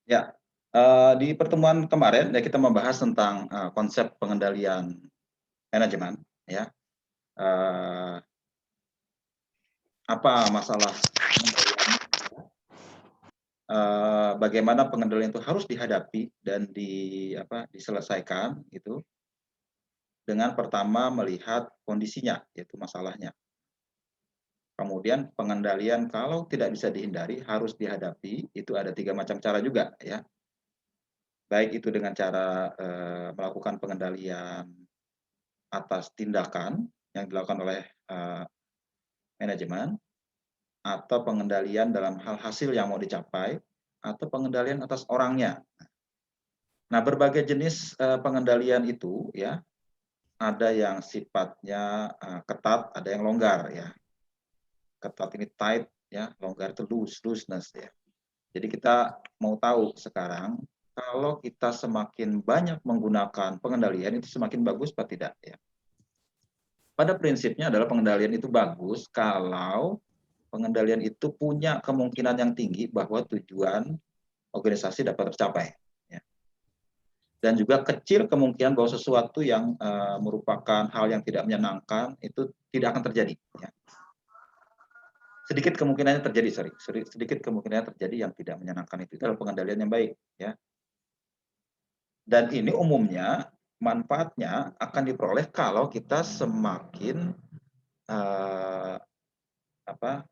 Ya, di pertemuan kemarin ya kita membahas tentang, konsep pengendalian manajemen ya, eee, apa masalah pengendalian, bagaimana pengendalian itu harus dihadapi dan diselesaikan gitu, dengan pertama melihat kondisinya, yaitu masalahnya. Kemudian pengendalian kalau tidak bisa dihindari harus dihadapi, itu ada 3 macam cara juga ya, baik itu dengan cara, melakukan pengendalian atas tindakan yang dilakukan oleh, manajemen, atau pengendalian dalam hal hasil yang mau dicapai, atau pengendalian atas orangnya. Nah, berbagai jenis, pengendalian itu ya, ada yang sifatnya, ketat, ada yang longgar ya. Ketat ini tight ya, longgar itu looseness ya. Jadi kita mau tahu sekarang, kalau kita semakin banyak menggunakan pengendalian itu semakin bagus apa tidak ya. Pada prinsipnya adalah pengendalian itu bagus kalau pengendalian itu punya kemungkinan yang tinggi bahwa tujuan organisasi dapat tercapai. Ya. Dan juga kecil kemungkinan bahwa sesuatu yang merupakan hal yang tidak menyenangkan itu tidak akan terjadi. Ya. Sedikit kemungkinannya terjadi, sedikit kemungkinannya terjadi yang tidak menyenangkan itu adalah pengendalian yang baik. Ya. Dan ini umumnya manfaatnya akan diperoleh kalau kita semakin eh, apa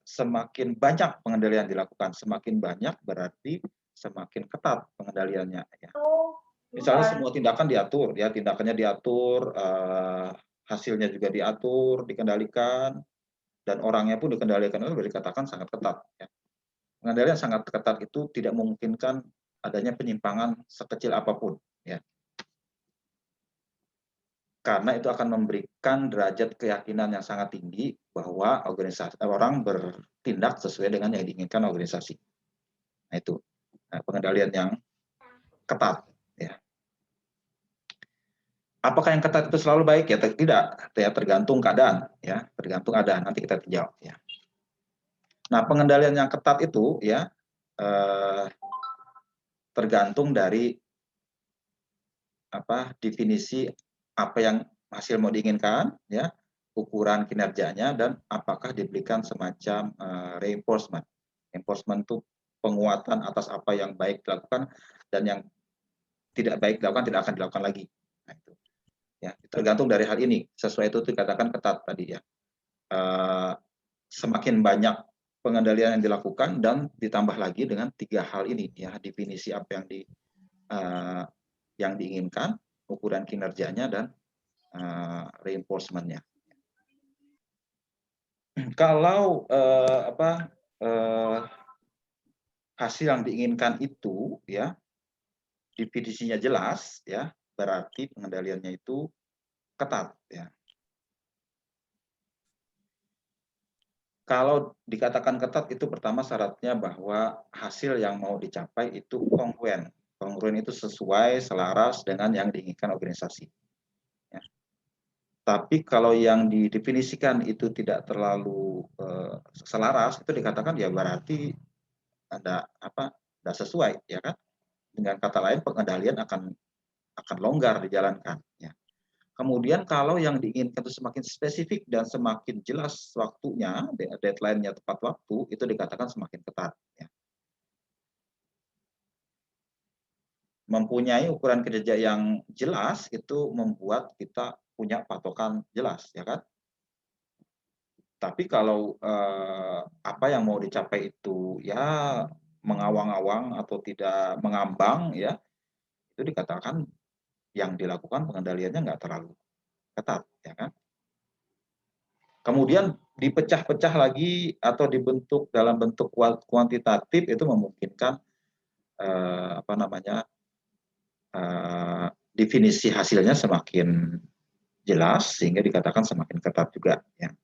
semakin banyak pengendalian dilakukan, semakin banyak berarti semakin ketat pengendaliannya ya. Misalnya semua tindakan diatur ya, tindakannya diatur, hasilnya juga diatur, dikendalikan, dan orangnya pun dikendalikan, itu boleh dikatakan sangat ketat ya. Pengendalian sangat ketat itu tidak memungkinkan adanya penyimpangan sekecil apapun ya. Karena itu akan memberikan derajat keyakinan yang sangat tinggi bahwa orang bertindak sesuai dengan yang diinginkan organisasi. Nah, itu pengendalian yang ketat. Ya. Apakah yang ketat itu selalu baik? Ya tidak. Ya, tergantung keadaan. Ya, tergantung keadaan. Nanti kita tinjau. Ya. Nah, pengendalian yang ketat itu ya eh, tergantung dari definisi apa yang hasil mau diinginkan, ya, ukuran kinerjanya, dan apakah diberikan semacam reinforcement. Reinforcement itu penguatan atas apa yang baik dilakukan dan yang tidak baik dilakukan tidak akan dilakukan lagi. Nah, itu. Ya, tergantung dari hal ini. Sesuai itu dikatakan ketat tadi ya. Uh, Semakin banyak pengendalian yang dilakukan dan ditambah lagi dengan 3 hal ini ya, definisi apa yang diinginkan, ukuran kinerjanya, dan reinforcement-nya. Kalau hasil yang diinginkan itu ya definisinya jelas ya, berarti pengendaliannya itu ketat ya. Kalau dikatakan ketat itu pertama syaratnya bahwa hasil yang mau dicapai itu kongruen. Kongruen itu sesuai, selaras dengan yang diinginkan organisasi. Ya. Tapi kalau yang didefinisikan itu tidak terlalu selaras, itu dikatakan ya berarti tidak sesuai, ya kan? Dengan kata lain pengendalian akan longgar dijalankan. Ya. Kemudian kalau yang diinginkan itu semakin spesifik dan semakin jelas waktunya, deadline-nya tepat waktu, itu dikatakan semakin ketat. Ya. Mempunyai ukuran kinerja yang jelas itu membuat kita punya patokan jelas, ya kan? Tapi kalau apa yang mau dicapai itu ya mengawang-awang atau tidak mengambang, ya itu dikatakan yang dilakukan pengendaliannya nggak terlalu ketat, ya kan? Kemudian dipecah-pecah lagi atau dibentuk dalam bentuk kuantitatif itu memungkinkan definisi hasilnya semakin jelas sehingga dikatakan semakin ketat juga. Ya.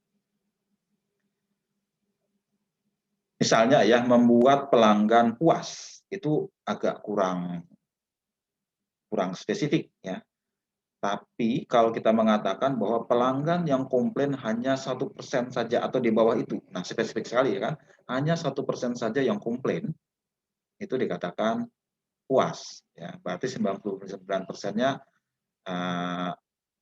Misalnya ya membuat pelanggan puas itu agak kurang spesifik ya. Tapi kalau kita mengatakan bahwa pelanggan yang komplain hanya 1% saja atau di bawah itu, nah spesifik sekali ya kan, hanya 1% saja yang komplain, itu dikatakan puas. Ya, berarti 99%-nya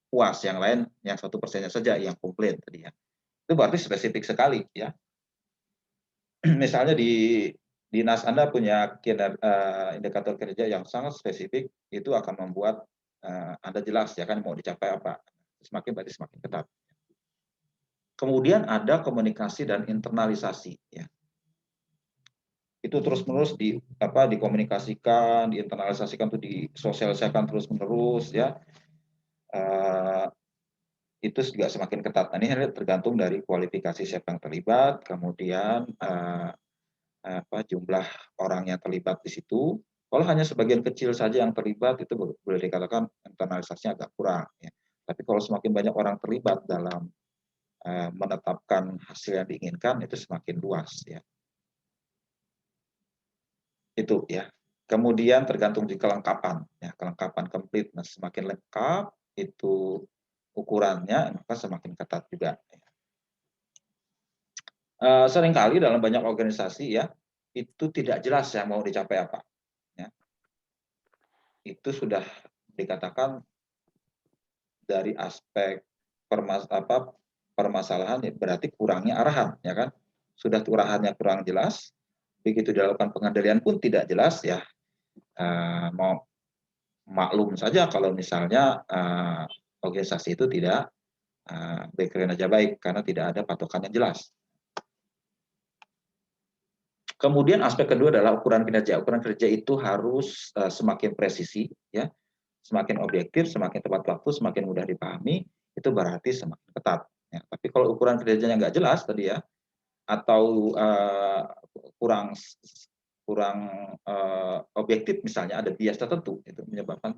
puas, yang lain yang 1%-nya saja yang komplain tadi ya. Itu berarti spesifik sekali ya. Misalnya di dinas Anda punya indikator kinerja yang sangat spesifik, itu akan membuat Anda jelas ya kan mau dicapai apa. Berarti semakin ketat. Kemudian ada komunikasi dan internalisasi ya. Itu terus-menerus dikomunikasikan, diinternalisasikan, itu disosialisasikan terus-menerus ya. Itu juga semakin ketat. Nah, ini tergantung dari kualifikasi siapa yang terlibat, kemudian jumlah orang yang terlibat di situ. Kalau hanya sebagian kecil saja yang terlibat, itu boleh dikatakan internalisasinya agak kurang. Ya. Tapi kalau semakin banyak orang terlibat dalam menetapkan hasil yang diinginkan, itu semakin luas. Ya. Itu ya. Kemudian tergantung di kelengkapan. Ya, kelengkapan complete. Nah, semakin lengkap, itu ukurannya, maka semakin ketat juga. Ya. Seringkali dalam banyak organisasi ya, itu tidak jelas yang mau dicapai apa. Ya. Itu sudah dikatakan dari aspek permasalahan, ya, berarti kurangnya arahan, ya kan? Sudah arahannya kurang jelas, begitu dilakukan pengendalian pun tidak jelas, ya. Mau maklum saja kalau misalnya organisasi itu tidak berkinerja baik karena tidak ada patokan yang jelas. Kemudian aspek kedua adalah ukuran kinerja. Ukuran kinerja itu harus semakin presisi, ya, semakin objektif, semakin tepat waktu, semakin mudah dipahami, itu berarti semakin ketat. Ya. Tapi kalau ukuran kinerjanya nggak jelas tadi ya, atau kurang objektif, misalnya ada bias tertentu, itu menyebabkan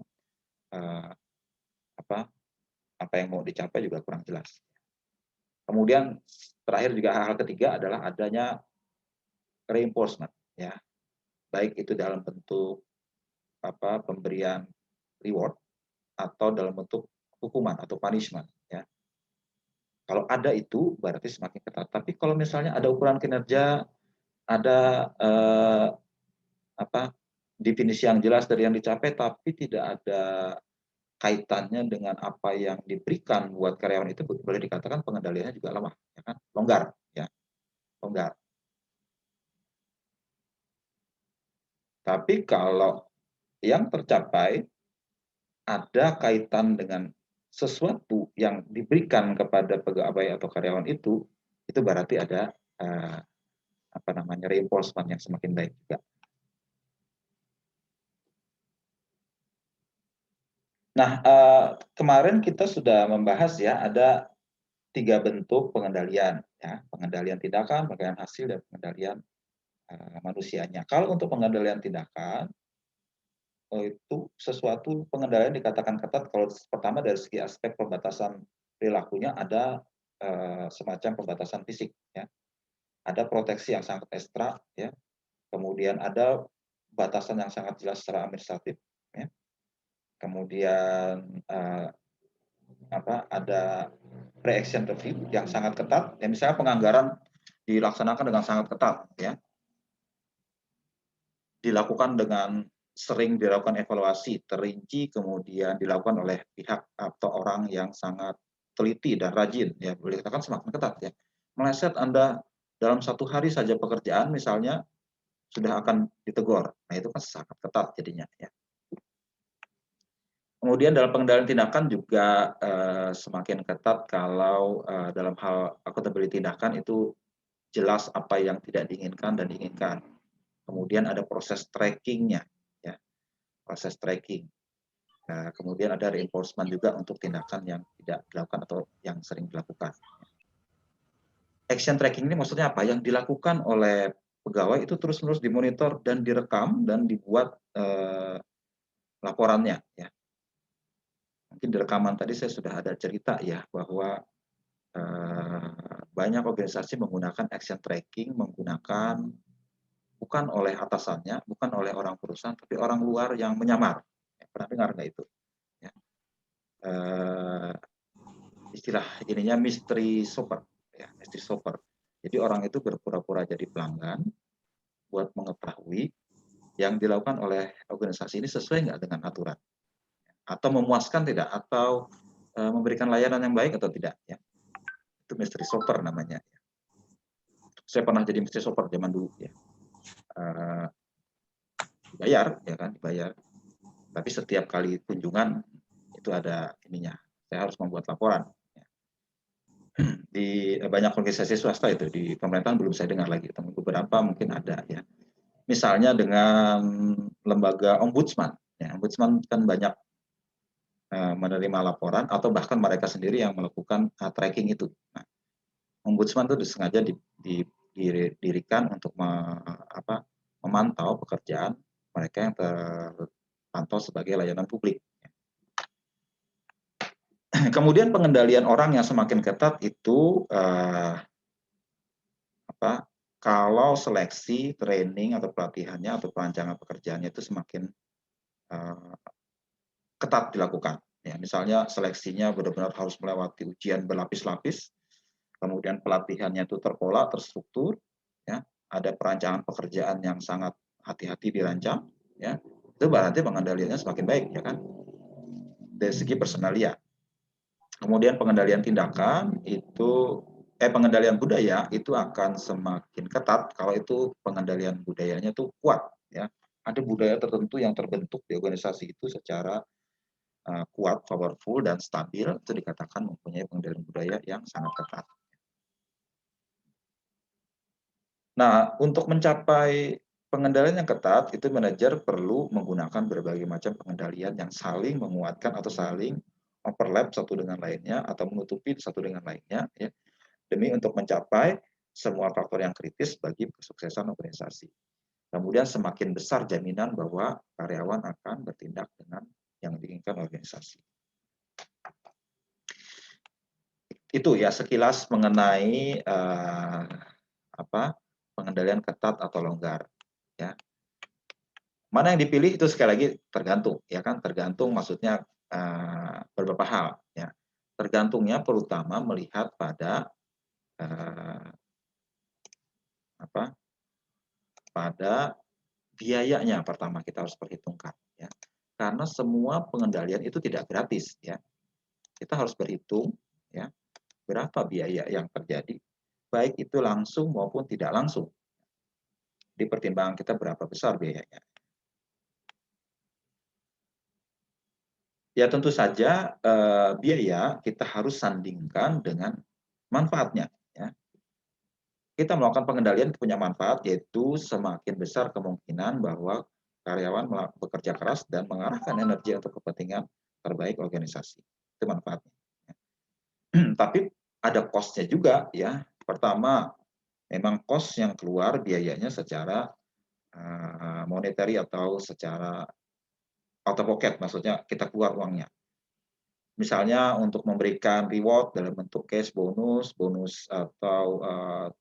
apa yang mau dicapai juga kurang jelas. Kemudian terakhir juga hal ketiga adalah adanya reinforcement, ya, baik itu dalam bentuk pemberian reward atau dalam bentuk hukuman atau punishment, ya. Kalau ada itu berarti semakin ketat. Tapi kalau misalnya ada ukuran kinerja, ada definisi yang jelas dari yang dicapai, tapi tidak ada kaitannya dengan apa yang diberikan buat karyawan, itu boleh dikatakan pengendaliannya juga lemah, ya kan? Longgar, ya, longgar. Tapi kalau yang tercapai ada kaitan dengan sesuatu yang diberikan kepada pegawai atau karyawan itu berarti ada reinforcement yang semakin baik juga. Nah, kemarin kita sudah membahas ya ada 3 bentuk pengendalian, ya, pengendalian tindakan, pengendalian hasil, dan pengendalian manusianya. Kalau untuk pengendalian tindakan, itu sesuatu pengendalian dikatakan ketat kalau pertama dari segi aspek pembatasan perilakunya ada semacam pembatasan fisik, ya. Ada proteksi yang sangat ekstra, ya. Kemudian ada batasan yang sangat jelas secara administratif, ya. Kemudian ada pre-action review yang sangat ketat, ya, misalnya penganggaran dilaksanakan dengan sangat ketat, ya. Dilakukan dengan sering dilakukan evaluasi terinci, kemudian dilakukan oleh pihak atau orang yang sangat teliti dan rajin, ya, boleh dikatakan semakin ketat, ya. Meleset Anda dalam 1 hari saja pekerjaan misalnya sudah akan ditegur. Nah, itu kan sangat ketat jadinya, ya. Kemudian dalam pengendalian tindakan juga semakin ketat kalau dalam hal accountability tindakan itu jelas apa yang tidak diinginkan dan diinginkan. Kemudian ada proses trackingnya, ya, proses tracking. Nah, kemudian ada reinforcement juga untuk tindakan yang tidak dilakukan atau yang sering dilakukan. Action tracking ini maksudnya apa? Yang dilakukan oleh pegawai itu terus-menerus dimonitor dan direkam dan dibuat laporannya, ya. Mungkin di rekaman tadi saya sudah ada cerita ya bahwa banyak organisasi menggunakan action tracking, menggunakan bukan oleh atasannya, bukan oleh orang perusahaan, tapi orang luar yang menyamar. Ya, pernah dengar nggak itu? Ya. istilah ininya mystery shopper, ya, mystery shopper. Jadi orang itu berpura-pura jadi pelanggan buat mengetahui yang dilakukan oleh organisasi ini sesuai nggak dengan aturan, atau memuaskan tidak, atau memberikan layanan yang baik atau tidak. Ya. Itu mystery shopper namanya. Saya pernah jadi mystery shopper zaman dulu. Ya. Dibayar, ya kan, dibayar. Tapi setiap kali kunjungan itu ada ininya. Saya harus membuat laporan. Di banyak organisasi swasta itu, di pemerintahan belum saya dengar lagi. Tapi beberapa mungkin ada ya. Misalnya dengan lembaga ombudsman. Ya, ombudsman kan banyak menerima laporan atau bahkan mereka sendiri yang melakukan tracking itu. Nah, ombudsman itu disengaja didirikan untuk memantau pekerjaan mereka yang terpantau sebagai layanan publik. Kemudian pengendalian orang yang semakin ketat itu kalau seleksi, training atau pelatihannya atau perancangan pekerjaannya itu semakin ketat dilakukan. Ya, misalnya seleksinya benar-benar harus melewati ujian berlapis-lapis, kemudian pelatihannya itu terpola, terstruktur, ya, ada perancangan pekerjaan yang sangat hati-hati dirancang, ya, itu berarti pengendaliannya semakin baik, ya kan, dari segi personalia. Kemudian pengendalian tindakan itu, pengendalian budaya itu akan semakin ketat kalau itu pengendalian budayanya itu kuat, ya. Ada budaya tertentu yang terbentuk di organisasi itu secara kuat, powerful, dan stabil, itu dikatakan mempunyai pengendalian budaya yang sangat ketat. Nah, untuk mencapai pengendalian yang ketat, itu manajer perlu menggunakan berbagai macam pengendalian yang saling menguatkan atau saling overlap satu dengan lainnya, atau menutupi satu dengan lainnya, ya, demi untuk mencapai semua faktor yang kritis bagi kesuksesan organisasi. Kemudian semakin besar jaminan bahwa karyawan akan bertindak dengan yang diinginkan organisasi. Itu ya sekilas mengenai pengendalian ketat atau longgar. Ya. Mana yang dipilih itu sekali lagi tergantung, ya kan? Tergantung maksudnya beberapa hal. Ya. Tergantungnya terutama melihat pada pada biayanya pertama kita harus perhitungkan. Ya. Karena semua pengendalian itu tidak gratis. Ya. Kita harus berhitung ya berapa biaya yang terjadi, baik itu langsung maupun tidak langsung. Di pertimbangan kita berapa besar biayanya. Ya tentu saja biaya kita harus sandingkan dengan manfaatnya. Ya. Kita melakukan pengendalian punya manfaat, yaitu semakin besar kemungkinan bahwa karyawan bekerja keras dan mengarahkan energi untuk kepentingan terbaik organisasi. Itu manfaatnya. Tapi ada cost-nya juga ya. Pertama, memang cost yang keluar biayanya secara monetary atau secara out of pocket, maksudnya kita keluar uangnya. Misalnya untuk memberikan reward dalam bentuk cash, bonus atau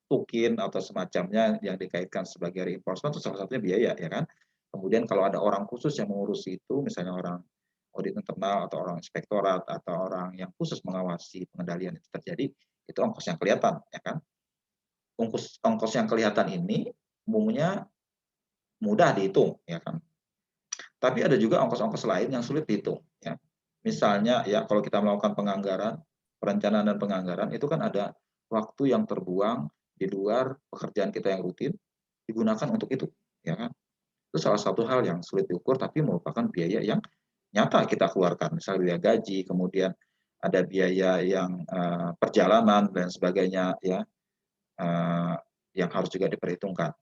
token atau semacamnya yang dikaitkan sebagai reinforcement itu salah satunya biaya ya kan. Kemudian kalau ada orang khusus yang mengurusi itu, misalnya orang audit internal atau orang inspektorat atau orang yang khusus mengawasi pengendalian itu terjadi, itu ongkos yang kelihatan ya kan. Ongkos yang kelihatan ini umumnya mudah dihitung ya kan. Tapi ada juga ongkos-ongkos lain yang sulit dihitung ya. Misalnya ya kalau kita melakukan penganggaran, perencanaan dan penganggaran itu kan ada waktu yang terbuang di luar pekerjaan kita yang rutin digunakan untuk itu, ya kan? Itu salah satu hal yang sulit diukur tapi merupakan biaya yang nyata kita keluarkan, misalnya biaya gaji, kemudian ada biaya yang perjalanan dan sebagainya ya, yang harus juga diperhitungkan.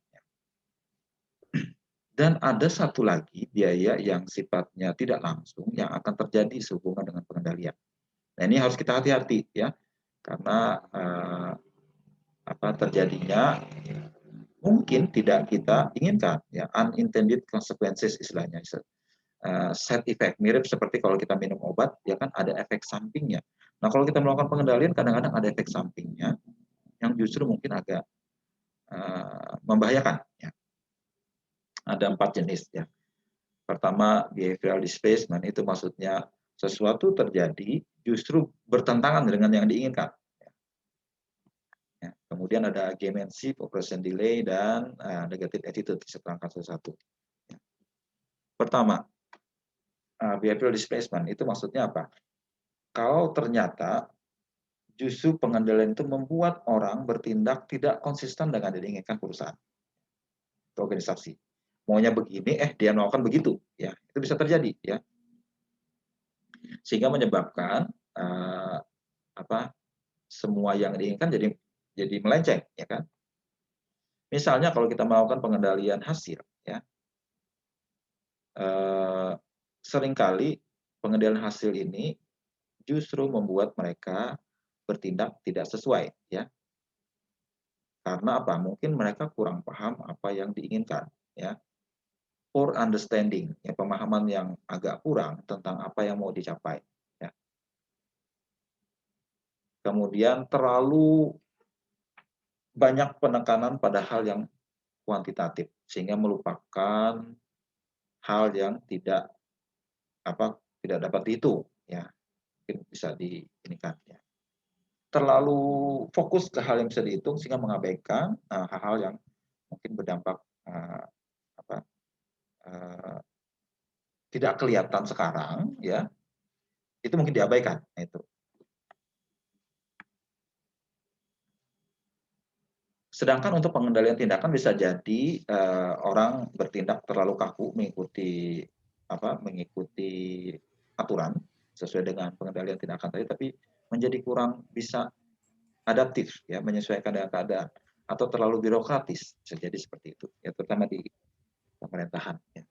Dan ada satu lagi biaya yang sifatnya tidak langsung yang akan terjadi sehubungan dengan pengendalian. Nah ini harus kita hati-hati ya, karena terjadinya mungkin tidak kita inginkan ya, unintended consequences istilahnya, side effect, mirip seperti kalau kita minum obat ya kan ada efek sampingnya. Nah kalau kita melakukan pengendalian kadang-kadang ada efek sampingnya yang justru mungkin agak membahayakan. Ya. Ada 4 jenis ya. Pertama behavioral displacement, itu maksudnya sesuatu terjadi justru bertentangan dengan yang diinginkan. Ya, kemudian ada gemenship, operation delay, dan negative attitude. Saya terangkan satu-satu. Ya. Pertama, behavioral displacement itu maksudnya apa? Kalau ternyata justru pengendalian itu membuat orang bertindak tidak konsisten dengan yang diinginkan perusahaan atau organisasi. Maunya begini, dia melakukan begitu, ya itu bisa terjadi, ya sehingga menyebabkan semua yang diinginkan jadi melenceng, ya kan? Misalnya kalau kita melakukan pengendalian hasil, ya seringkali pengendalian hasil ini justru membuat mereka bertindak tidak sesuai, ya. Karena apa? Mungkin mereka kurang paham apa yang diinginkan, ya. Poor understanding, ya pemahaman yang agak kurang tentang apa yang mau dicapai, ya. Kemudian terlalu banyak penekanan pada hal yang kuantitatif sehingga melupakan hal yang tidak dapat dihitung, ya. Mungkin bisa diinikan, ya. Terlalu fokus ke hal yang bisa dihitung sehingga mengabaikan hal-hal yang mungkin berdampak tidak kelihatan sekarang, ya itu mungkin diabaikan. Nah, itu. Sedangkan untuk pengendalian tindakan bisa jadi orang bertindak terlalu kaku mengikuti aturan sesuai dengan pengendalian tindakan tadi, tapi menjadi kurang bisa adaptif, ya menyesuaikan dengan keadaan, atau terlalu birokratis, bisa jadi seperti itu, ya terutama di pemerintahan. Ya.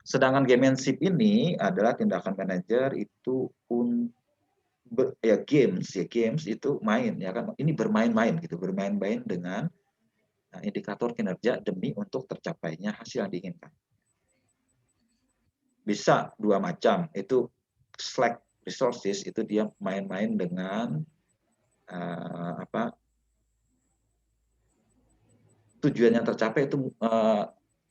Sedangkan gamemanship ini adalah tindakan manajer itu games itu main, ya kan, ini bermain-main gitu, bermain-main dengan indikator kinerja demi untuk tercapainya hasil yang diinginkan. Bisa dua macam, itu slack resources, itu dia main-main dengan tujuan yang tercapai itu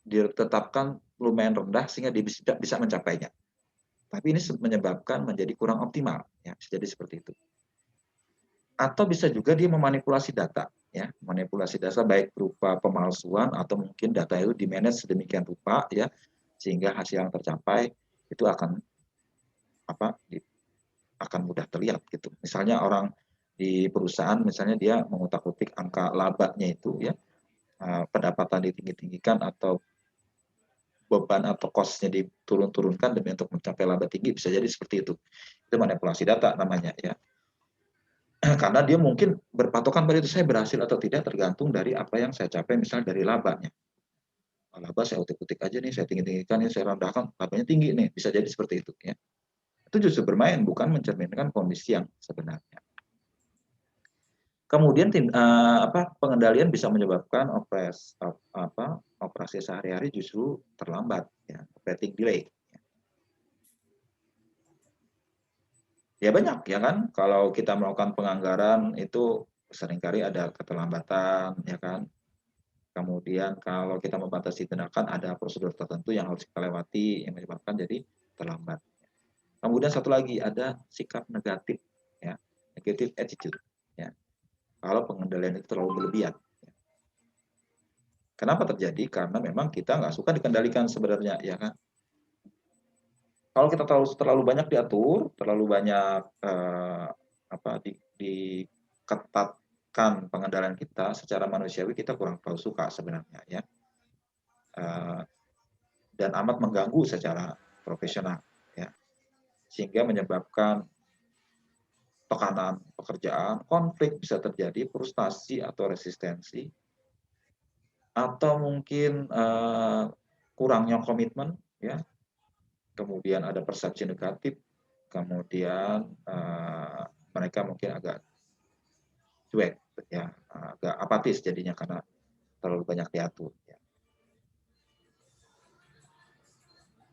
ditetapkan lumayan rendah sehingga dia bisa mencapainya. Tapi ini menyebabkan menjadi kurang optimal, ya bisa jadi seperti itu. Atau bisa juga dia memanipulasi data, ya manipulasi data baik berupa pemalsuan atau mungkin data itu di-manage sedemikian rupa, ya sehingga hasil yang tercapai itu akan mudah terlihat gitu. Misalnya orang di perusahaan misalnya dia mengutak-utik angka labanya itu, ya pendapatan ditinggi-tinggikan atau beban atau cost-nya diturun-turunkan demi untuk mencapai laba tinggi, bisa jadi seperti itu. Itu manipulasi data namanya, ya. Karena dia mungkin berpatokan pada itu, saya berhasil atau tidak tergantung dari apa yang saya capai, misalnya dari labanya. Laba saya utik-utik aja nih, saya tinggi-tinggikan, saya rendahkan, labanya tinggi nih, bisa jadi seperti itu, ya. Itu justru bermain, bukan mencerminkan kondisi yang sebenarnya. Kemudian pengendalian bisa menyebabkan operasi sehari-hari justru terlambat, ya, operating delay. Ya banyak, ya kan, kalau kita melakukan penganggaran itu seringkali ada keterlambatan, ya kan. Kemudian kalau kita membatasi tindakan ada prosedur tertentu yang harus kita lewati yang menyebabkan jadi terlambat. Kemudian satu lagi ada sikap negatif, ya, negative attitude, ya. Kalau pengendalian itu terlalu berlebihan. Ya. Kenapa terjadi? Karena memang kita nggak suka dikendalikan sebenarnya, ya kan. Kalau kita terlalu banyak diatur, terlalu banyak diketatkan pengendalian kita secara manusiawi, kita kurang terlalu suka sebenarnya, ya. Dan amat mengganggu secara profesional, ya. Sehingga menyebabkan tekanan pekerjaan, konflik bisa terjadi, frustasi atau resistensi, atau mungkin kurangnya komitmen, ya. Kemudian ada persepsi negatif, kemudian mereka mungkin agak cuek, ya, agak apatis jadinya karena terlalu banyak diatur. Ya.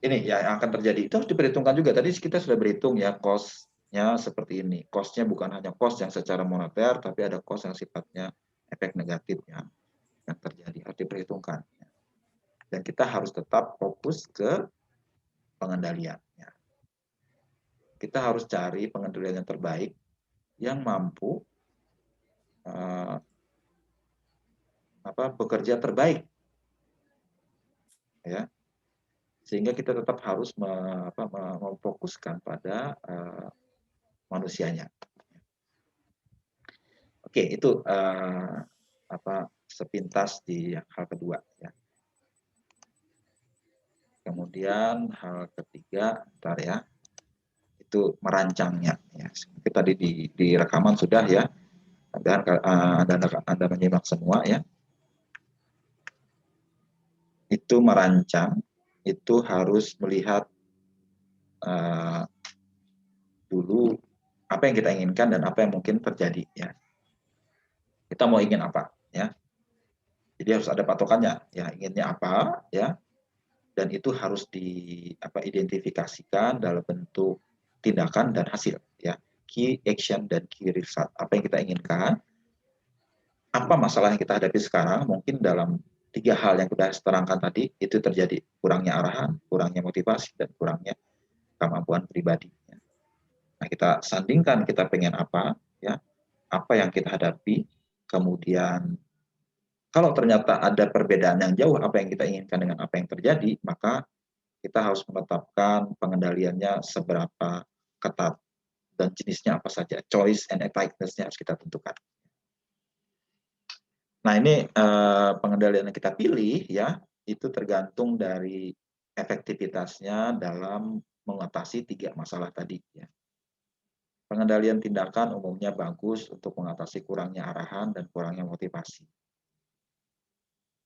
Ini ya yang akan terjadi, itu harus diperhitungkan juga. Tadi kita sudah berhitung, ya, cost-nya seperti ini. Cost-nya bukan hanya cost yang secara moneter, tapi ada cost yang sifatnya efek negatifnya yang terjadi, harus diperhitungkan. Dan kita harus tetap fokus ke pengendalian. kita harus cari pengendalian yang terbaik yang mampu bekerja terbaik, ya, sehingga kita tetap harus memfokuskan pada manusianya. Oke, itu sepintas di hal kedua, ya. Kemudian hal ketiga, bentar ya, itu merancangnya. Ya. Seperti tadi di rekaman sudah ya, dan Anda menyimak semua ya. Itu merancang, itu harus melihat dulu apa yang kita inginkan dan apa yang mungkin terjadi ya. Kita mau ingin apa ya. Jadi harus ada patokannya ya, inginnya apa ya. Dan itu harus diidentifikasikan dalam bentuk tindakan dan hasil ya. Key action dan key result. Apa yang kita inginkan, apa masalah yang kita hadapi sekarang, mungkin dalam 3 hal yang sudah terangkan tadi itu terjadi, kurangnya arahan, kurangnya motivasi, dan kurangnya kemampuan pribadi. Nah, kita sandingkan kita pengen apa, ya, apa yang kita hadapi, kemudian kalau ternyata ada perbedaan yang jauh apa yang kita inginkan dengan apa yang terjadi, maka kita harus menetapkan pengendaliannya seberapa ketat dan jenisnya apa saja. Choice and effectiveness-nya harus kita tentukan. Nah, ini pengendalian yang kita pilih ya, itu tergantung dari efektivitasnya dalam mengatasi 3 masalah tadi ya. Pengendalian tindakan umumnya bagus untuk mengatasi kurangnya arahan dan kurangnya motivasi.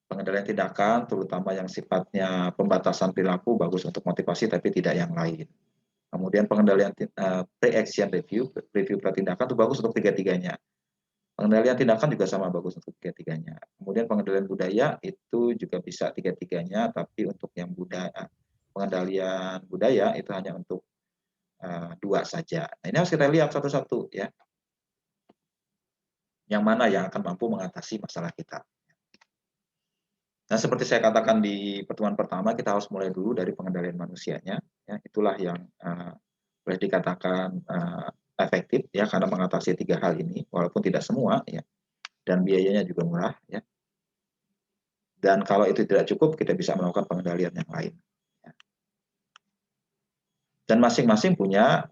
Pengendalian tindakan, terutama yang sifatnya pembatasan perilaku, bagus untuk motivasi tapi tidak yang lain. Kemudian pengendalian pre-action review pratindakan itu bagus untuk tiga-tiganya. Pengendalian tindakan juga sama bagus untuk tiga-tiganya. Kemudian pengendalian budaya itu juga bisa tiga-tiganya, tapi untuk yang pengendalian budaya itu hanya untuk 2 saja. Nah, ini harus kita lihat satu-satu ya. Yang mana yang akan mampu mengatasi masalah kita. Nah, seperti saya katakan di pertemuan pertama, kita harus mulai dulu dari pengendalian manusianya. Ya, itulah yang boleh dikatakan efektif ya, karena mengatasi 3 hal ini, walaupun tidak semua ya, dan biayanya juga murah ya. Dan kalau itu tidak cukup, kita bisa melakukan pengendalian yang lain. Ya. Dan masing-masing punya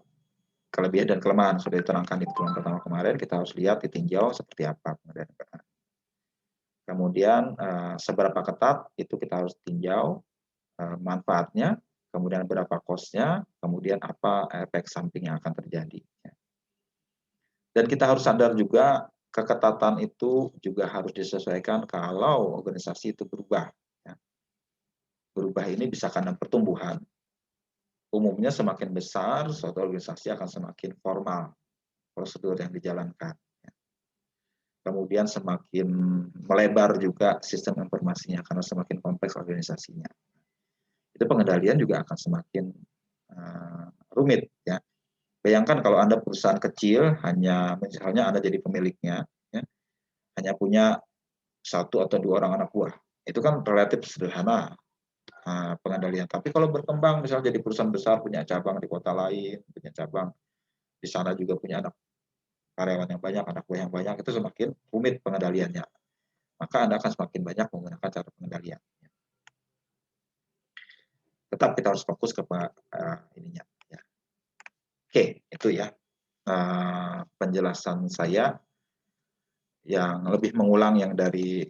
kelebihan dan kelemahan. Sudah diterangkan di pertemuan pertama kemarin, kita harus lihat, ditinjau seperti apa pengendalian. Kemudian seberapa ketat itu kita harus tinjau manfaatnya, kemudian berapa cost-nya, kemudian apa efek samping yang akan terjadi. Dan kita harus sadar juga keketatan itu juga harus disesuaikan kalau organisasi itu berubah. Berubah ini bisa karena pertumbuhan. Umumnya semakin besar, suatu organisasi akan semakin formal prosedur yang dijalankan. Kemudian semakin melebar juga sistem informasinya karena semakin kompleks organisasinya. Itu pengendalian juga akan semakin rumit ya. Bayangkan kalau Anda perusahaan kecil, hanya misalnya Anda jadi pemiliknya, ya, hanya punya 1 atau 2 orang anak buah. Itu kan relatif sederhana pengendalian. Tapi kalau berkembang, misalnya jadi perusahaan besar, punya cabang di kota lain, punya cabang di sana juga punya anak karyawan yang banyak, anak buah yang banyak, itu semakin rumit pengendaliannya. Maka Anda akan semakin banyak menggunakan cara pengendalian. Tetap kita harus fokus ke ininya. Ya. Oke, itu ya penjelasan saya yang lebih mengulang yang dari